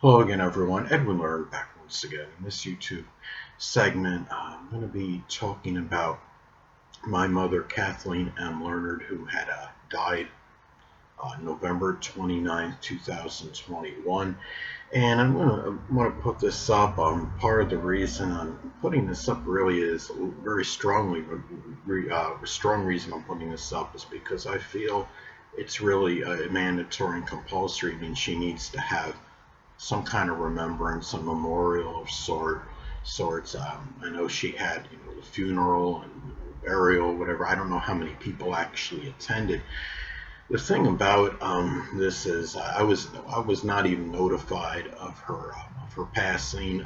Hello again, everyone. Edwin Learnard back once again. In this YouTube segment, I'm going to be talking about my mother, Kathleen M. Learnard, who had died November 29th, 2021. And I'm going to put this up. Part of the reason I'm putting this up really is very strong reason I'm putting this up is because I feel it's really mandatory and compulsory. I mean, she needs to have some kind of remembrance, a memorial of sorts. I know she had, the funeral and burial, whatever. I don't know how many people actually attended. The thing about this is, I was not even notified of her passing.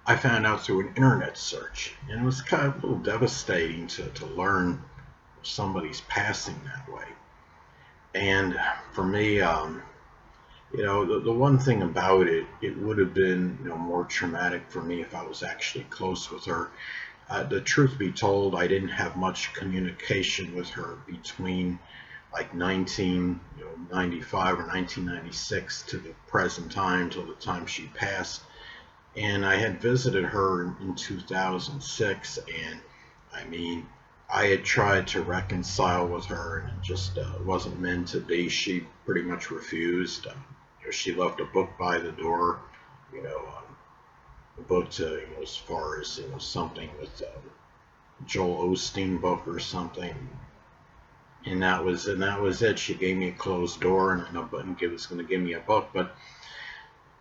I found out through an internet search, and it was kind of a little devastating to learn somebody's passing that way. And for me, the one thing about it, it would have been, more traumatic for me if I was actually close with her. The truth be told, I didn't have much communication with her between like 1995 or 1996 to the present time, till the time she passed. And I had visited her in 2006, and I mean, I had tried to reconcile with her, and it just wasn't meant to be. She pretty much refused. She left a book by the door, a book to, as far as, something with Joel Osteen book or something, and that was it. She gave me a closed door, and nobody was going to give me a book, but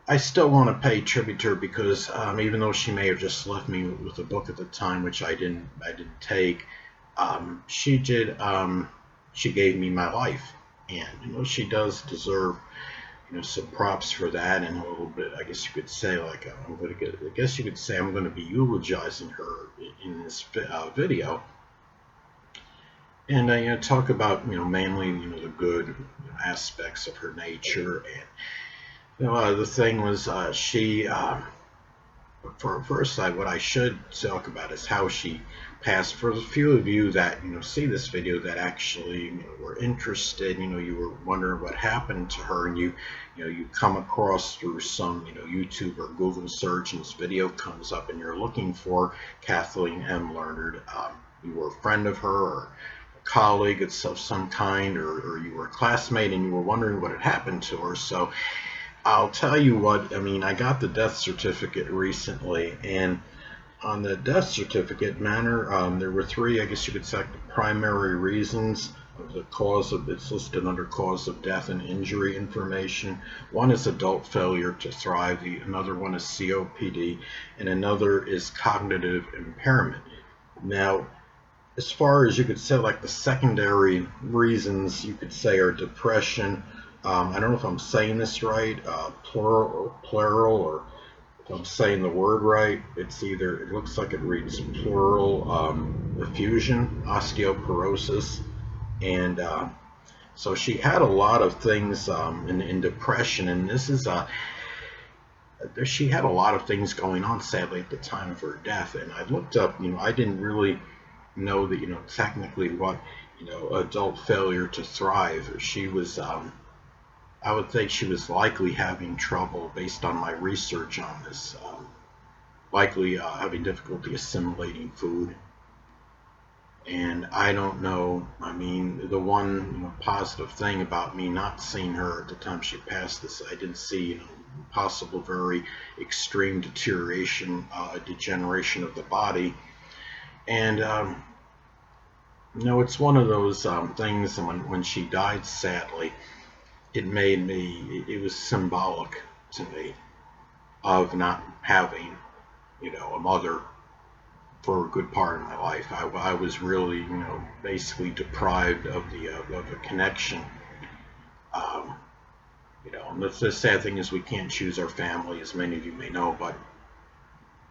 I still want to pay tribute to her because even though she may have just left me with a book at the time, which I didn't take, she did. She gave me my life, and she does deserve some props for that, and a little bit. I guess you could say, like, I'm going to get. I guess you could say I'm going to be eulogizing her in this video, and talk about mainly the good aspects of her nature. And the thing was, she for first, what I should talk about is how she passed. For the few of you that see this video that actually were interested, you were wondering what happened to her, and you come across through some YouTube or Google search, and this video comes up, and you're looking for Kathleen M. Learnard. You were a friend of her, or a colleague of some kind, or you were a classmate, and you were wondering what had happened to her. So I'll tell you what, I mean, I got the death certificate recently, and on the death certificate there were three, I guess you could say, primary reasons of the cause of, it's listed under cause of death and injury information. One is adult failure to thrive, another one is COPD, and another is cognitive impairment. Now, as far as you could say, like the secondary reasons, you could say, are depression. I don't know if I'm saying this right, plural, or if I'm saying the word right. It's either, it looks like it reads plural, effusion, osteoporosis, and so she had a lot of things in depression, and this is she had a lot of things going on, sadly, at the time of her death. And I looked up, I didn't really know that, technically what, adult failure to thrive. She was, I would think she was likely having trouble, based on my research on this, likely having difficulty assimilating food. And I don't know, I mean, the one positive thing about me not seeing her at the time she passed this, I didn't see possible very extreme degeneration of the body. And it's one of those things, and when she died, sadly, it was symbolic to me of not having, a mother for a good part of my life. I was really, basically deprived of a connection. Um, and the sad thing is we can't choose our family, as many of you may know, but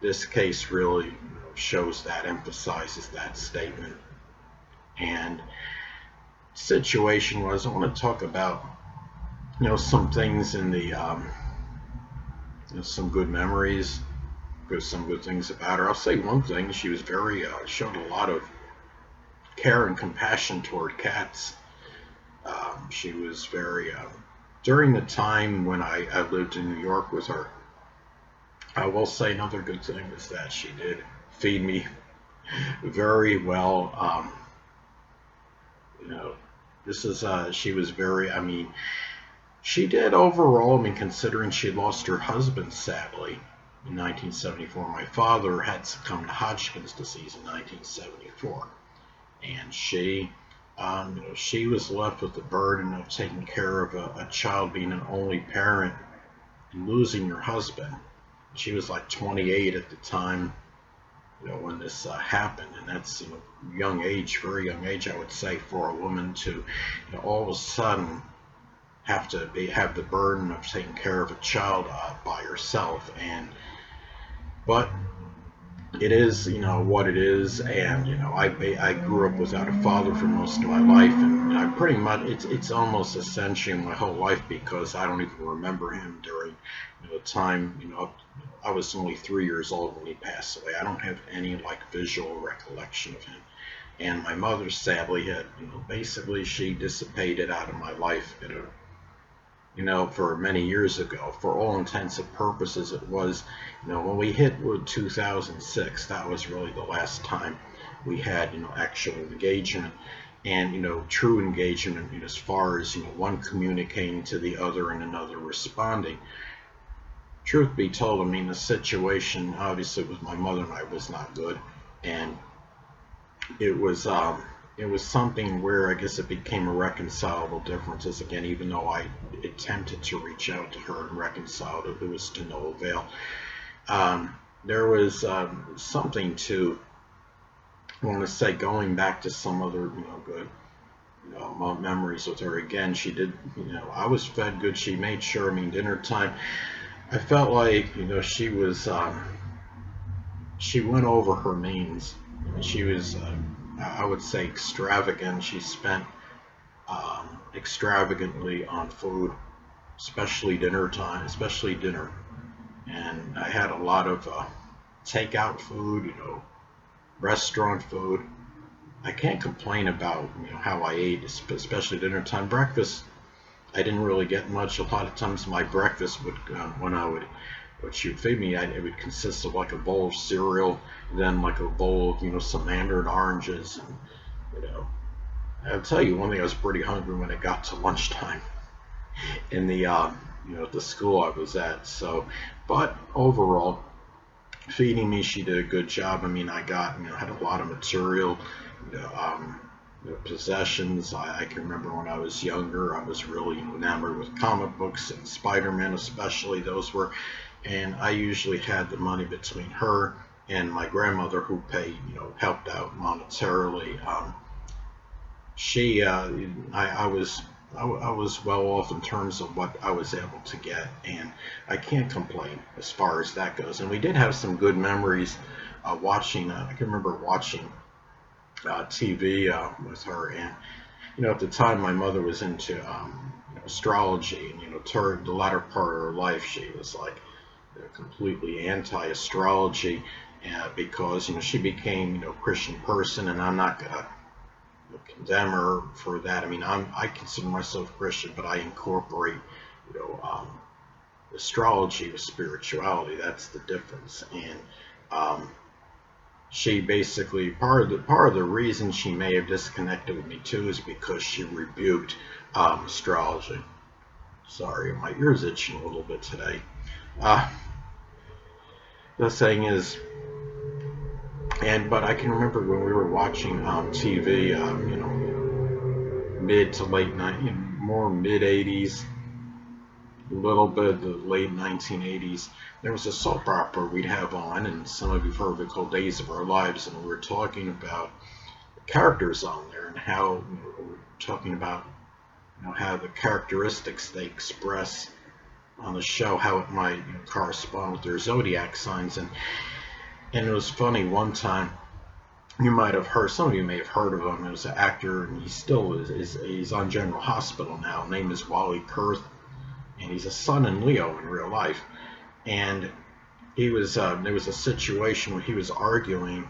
this case really shows that, emphasizes that statement. And situation was, I want to talk about some things in the some good memories, some good things about her. I'll say one thing: she was very showed a lot of care and compassion toward cats. She was very during the time when I lived in New York with her, I will say another good thing is that she did feed me very well. You know, this is she was very. I mean, she did overall. I mean, considering she lost her husband sadly in 1974, my father had succumbed to Hodgkin's disease in 1974, and she was left with the burden of taking care of a child, being an only parent, and losing your husband. She was like 28 at the time, when this happened, and that's young age, very young age, I would say, for a woman to all of a sudden have the burden of taking care of a child by herself. But it is what it is, and I grew up without a father for most of my life, and I pretty much it's almost essentially my whole life, because I don't even remember him during the time I was only 3 years old when he passed away. I don't have any visual recollection of him. And my mother sadly had basically she dissipated out of my life at a for many years ago. For all intents and purposes, it was, when we hit 2006, that was really the last time we had, actual engagement, and, true engagement, as far as, one communicating to the other and another responding. Truth be told, I mean, the situation, obviously, with my mother and I was not good, and it was something where I guess it became irreconcilable differences again. Even though I attempted to reach out to her and reconcile it, it was to no avail. There was something to, I want to say, going back to some other good memories with her. Again, she did, I was fed good. She made sure, I mean, dinner time, I felt like she was she went over her means. She was I would say extravagant. She spent extravagantly on food, especially dinner time, especially dinner. And I had a lot of takeout food, restaurant food. I can't complain about how I ate, especially dinner time. Breakfast, I didn't really get much. A lot of times my breakfast would, when I would, what she would feed me, it would consist of like a bowl of cereal, then like a bowl of some mandarin oranges, and I'll tell you one thing, I was pretty hungry when it got to lunchtime in the the school I was at. So, but overall, feeding me, she did a good job. I mean, I got had a lot of material, possessions. I can remember when I was younger, I was really enamored with comic books and Spider-Man, especially. Those were, and I usually had the money between her and my grandmother, who paid, helped out monetarily. I was well off in terms of what I was able to get, and I can't complain as far as that goes. And we did have some good memories watching. I can remember watching TV with her, and at the time my mother was into astrology, and toward the latter part of her life she was like completely anti-astrology, because she became a Christian person, and I'm not gonna condemn her for that. I mean, I consider myself Christian, but I incorporate astrology with spirituality. That's the difference. And she basically, part of the reason she may have disconnected with me too is because she rebuked astrology. Sorry, my ear's itching a little bit today. The thing is, but I can remember when we were watching TV, mid to late more mid 80s, a little bit of the late 1980s. There was a soap opera we'd have on, and some of you've heard of it, called Days of Our Lives, and we were talking about the characters on there, and how we were talking about how the characteristics they express on the show, how it might correspond with their zodiac signs. And it was funny, one time, you might have heard, some of you may have heard of him. He was an actor, and he still is he's on General Hospital now. His name is Wally Kurth, and he's a Sun in Leo in real life. And he was there was a situation where he was arguing,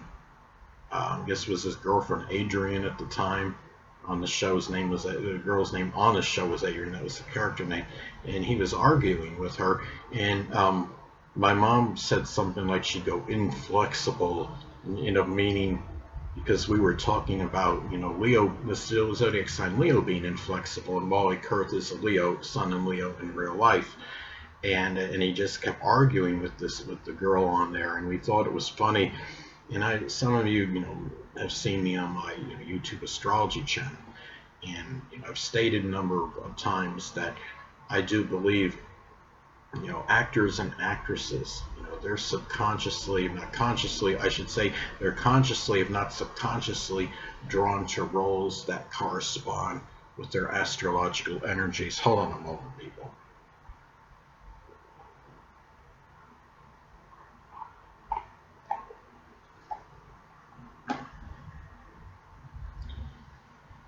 I guess it was his girlfriend Adrian at the time, on the show's name was, the girl's name on the show was Adrian. That was the character name, and he was arguing with her, and my mom said something like she'd go inflexible, meaning, because we were talking about, Leo, the zodiac sign Leo being inflexible, and Wally Kurth is a Leo, Sun in Leo in real life, and he just kept arguing with the girl on there, and we thought it was funny. And some of you, have seen me on my YouTube astrology channel, and I've stated a number of times that I do believe, actors and actresses, they're subconsciously, not consciously, I should say, they're consciously, if not subconsciously, drawn to roles that correspond with their astrological energies. Hold on a moment, people.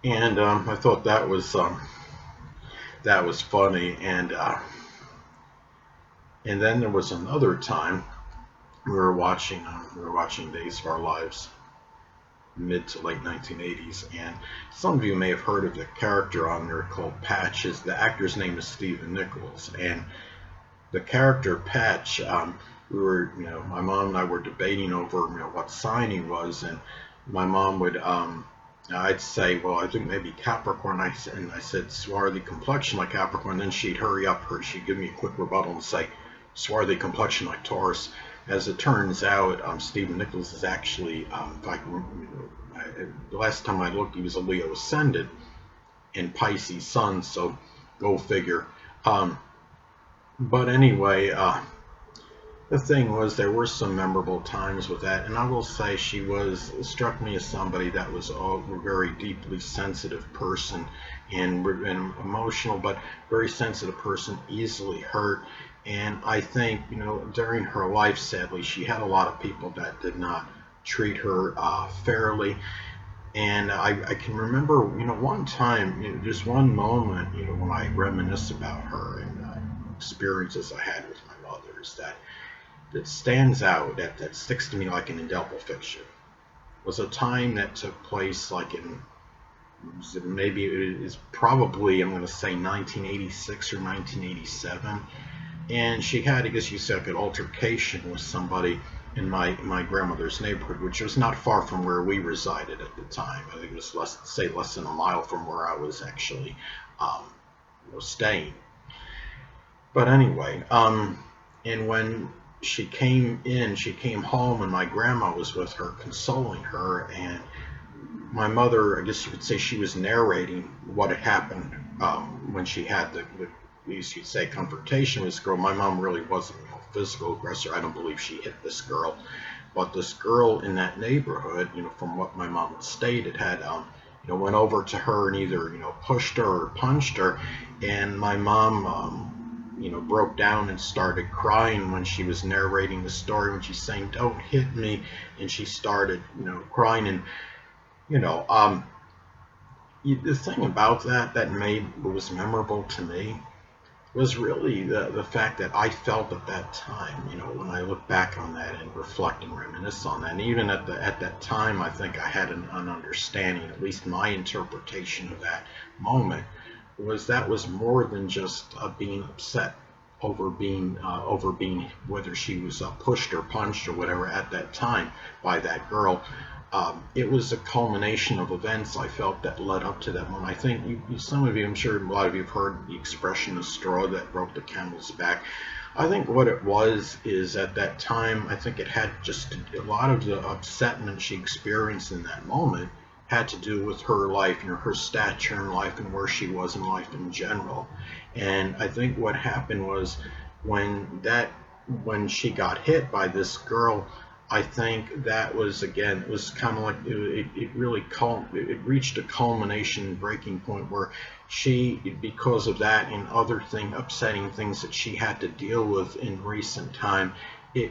And I thought that was funny, and then there was another time we were watching Days of Our Lives, mid to late 1980s, and some of you may have heard of the character on there called Patch. The actor's name is Stephen Nichols, and the character Patch, we were, my mom and I were debating over, what sign he was, and my mom would, I'd say, well, I think maybe Capricorn. I said, swarthy complexion like Capricorn. Then she'd hurry up, she'd give me a quick rebuttal and say, swarthy complexion like Taurus. As it turns out, Stephen Nichols is actually, the last time I looked, he was a Leo ascendant and Pisces sun, so go figure. But anyway, the thing was, there were some memorable times with that, and I will say she struck me as somebody that was a very deeply sensitive person, and emotional, but very sensitive person, easily hurt. And I think, during her life, sadly, she had a lot of people that did not treat her fairly. And I can remember, one time, just one moment, when I reminisce about her and experiences I had with my mother, is that stands out, that sticks to me like an indelible fiction, was a time that took place like in, maybe it is probably, I'm going to say 1986 or 1987, and she had, I guess you said, like an altercation with somebody in my grandmother's neighborhood, which was not far from where we resided at the time. I think it was less than a mile from where I was actually staying. But anyway, and when she came home, and my grandma was with her, consoling her, and my mother, I guess you could say, she was narrating what had happened when she had the you could say, confrontation with this girl. My mom really wasn't a physical aggressor. I don't believe she hit this girl, but this girl in that neighborhood, from what my mom had stated, had went over to her and either pushed her or punched her, and my mom broke down and started crying when she was narrating the story, when she's saying, "Don't hit me," and she started crying. And the thing about that was memorable to me was really the fact that I felt at that time, when I look back on that and reflect and reminisce on that. And even at that time, I think I had an understanding, at least my interpretation of that moment, that was more than just being upset over being whether she was pushed or punched or whatever at that time by that girl. It was a culmination of events, I felt, that led up to that moment. I think some of you, I'm sure a lot of you have heard the expression, the straw that broke the camel's back. I think what it was is, at that time, I think it had just a lot of the upsetment she experienced in that moment had to do with her life, her stature in life, and where she was in life in general. And I think what happened was, when she got hit by this girl, I think that was, again, it was kind of like it reached a culmination, breaking point, where she, because of that and other upsetting things that she had to deal with in recent time, it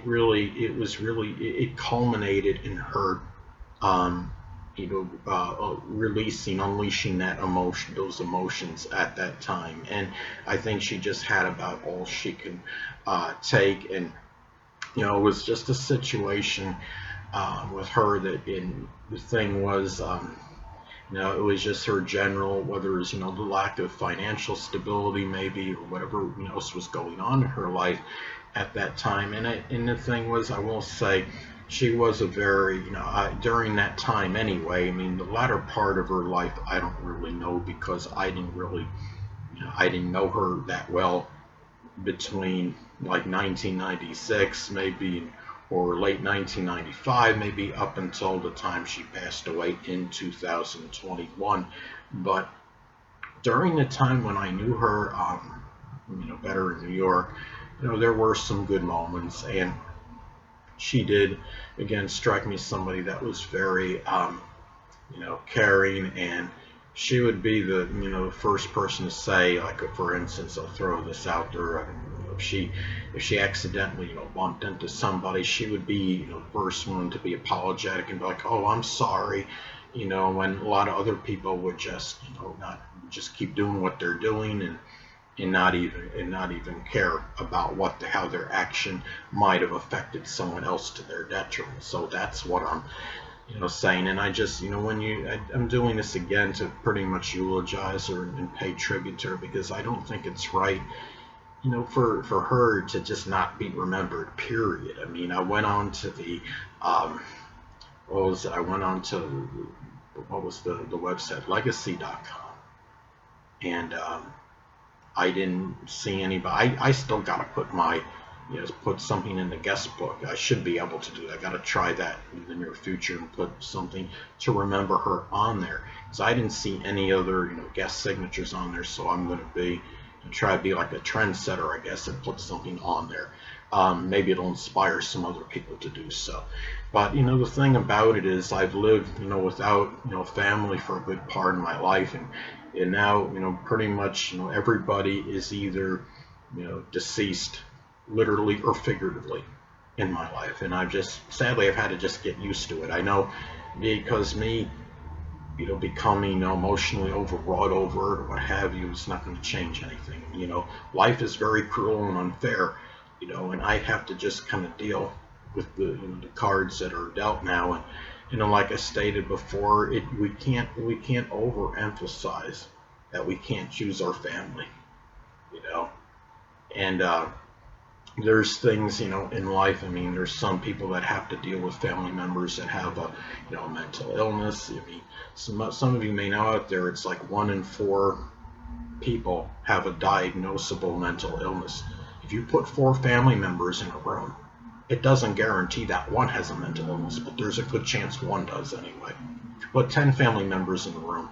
culminated in her unleashing those emotions at that time. And I think she just had about all she can take. And it was just a situation with her the thing was, It was just her general, whether it's, the lack of financial stability maybe, or whatever, else was going on in her life at that time. And the thing was, I will say, she was a very, during that time anyway, I mean, the latter part of her life, I don't really know, because I didn't really, I didn't know her that well between like 1996 maybe, or late 1995 maybe, up until the time she passed away in 2021. But during the time when I knew her, better in New York, there were some good moments, and she did again strike me as somebody that was very caring. And she would be the first person to say, like, for instance, I'll throw this out there, if she accidentally bumped into somebody, she would be the first one to be apologetic and be like, oh, I'm sorry, when a lot of other people would just not just keep doing what they're doing, and not even care about how their action might have affected someone else to their detriment. So that's what I'm saying. And I just, I'm doing this again to pretty much eulogize her and pay tribute to her, because I don't think it's right, for her to just not be remembered, period. I mean, I went on to the, what was it? I went on to, what was the website, legacy.com, and I didn't see anybody. I still got to put something in the guest book. I should be able to do that. I got to try that in the near future and put something to remember her on there, because I didn't see any other guest signatures on there. So I'm going to try to be like a trendsetter, I guess, and put something on there. Maybe it'll inspire some other people to do so. But the thing about it is, I've lived without family for a good part of my life, and now pretty much everybody is either deceased, literally or figuratively, in my life. And I've had to just get used to it. I know, because me becoming emotionally overwrought over it or what have you, it's not going to change anything. Life is very cruel and unfair, and I have to just kind of deal with the cards that are dealt now. And like I stated before, we can't overemphasize that we can't choose our family, and there's things in life. I mean, there's some people that have to deal with family members that have a mental illness. I mean, some of you may know out there, it's like 1 in 4 people have a diagnosable mental illness. If you put 4 family members in a room, it doesn't guarantee that one has a mental illness, but there's a good chance one does anyway. If you put 10 family members in the room,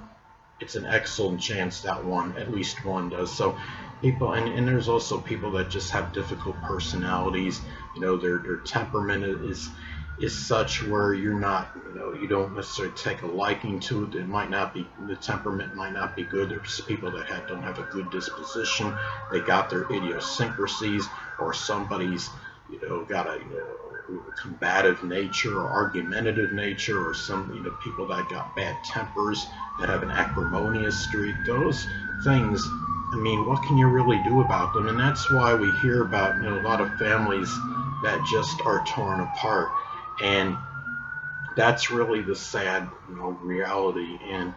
it's an excellent chance that at least one does. So people, and there's also people that just have difficult personalities. Their temperament is such where you're not, you don't necessarily take a liking to it. The temperament might not be good. There's people that don't have a good disposition. They got their idiosyncrasies, or somebody's got a combative nature or argumentative nature, or some people that got bad tempers, that have an acrimonious streak. Those things, I mean, what can you really do about them? And that's why we hear about a lot of families that just are torn apart, and that's really the sad reality. And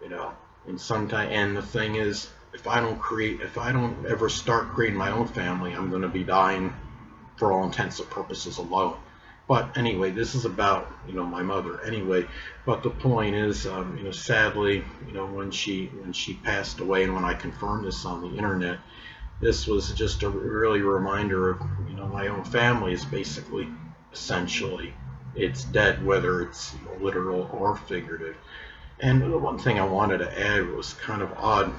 you know and sometimes, and the thing is, if I don't ever start creating my own family, I'm going to be dying for all intents and purposes alone. But anyway, this is about my mother anyway. But the point is, sadly, when she passed away, and when I confirmed this on the internet, this was just a really reminder of my own family is basically, essentially, it's dead, whether it's literal or figurative. And the one thing I wanted to add was kind of odd,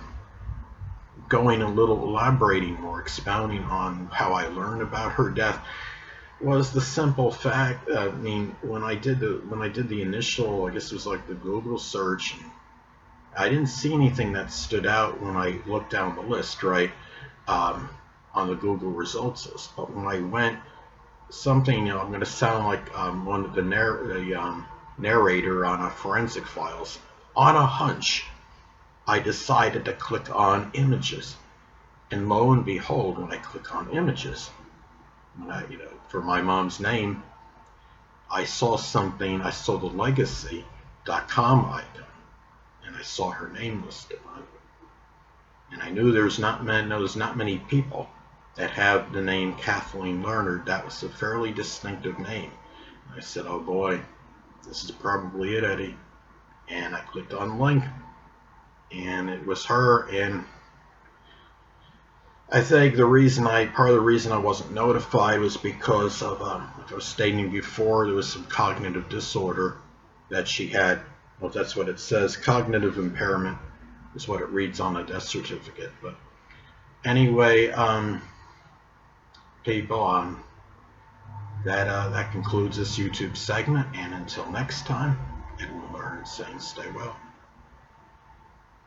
going a little elaborating more, expounding on how I learned about her death, was the simple fact. I mean, when I did the initial, I guess it was like the Google search, I didn't see anything that stood out when I looked down the list, right, on the Google results list. But when I went, something, I'm going to sound like one of the narrator on a Forensic Files. On a hunch, I decided to click on images, and lo and behold, when I click on images, for my mom's name, I saw something. I saw the legacy, .com icon, and I saw her name listed on it. And I knew there's not many people that have the name Kathleen Learnard. That was a fairly distinctive name. I said, oh boy, this is probably it, Eddie. And I clicked on the link, and it was her. And I think part of the reason I wasn't notified was because of, like I was stating before, there was some cognitive disorder that she had. Well, that's what it says. Cognitive impairment is what it reads on the death certificate. But anyway, people, that concludes this YouTube segment. And until next time, Edwin Learnard saying stay well.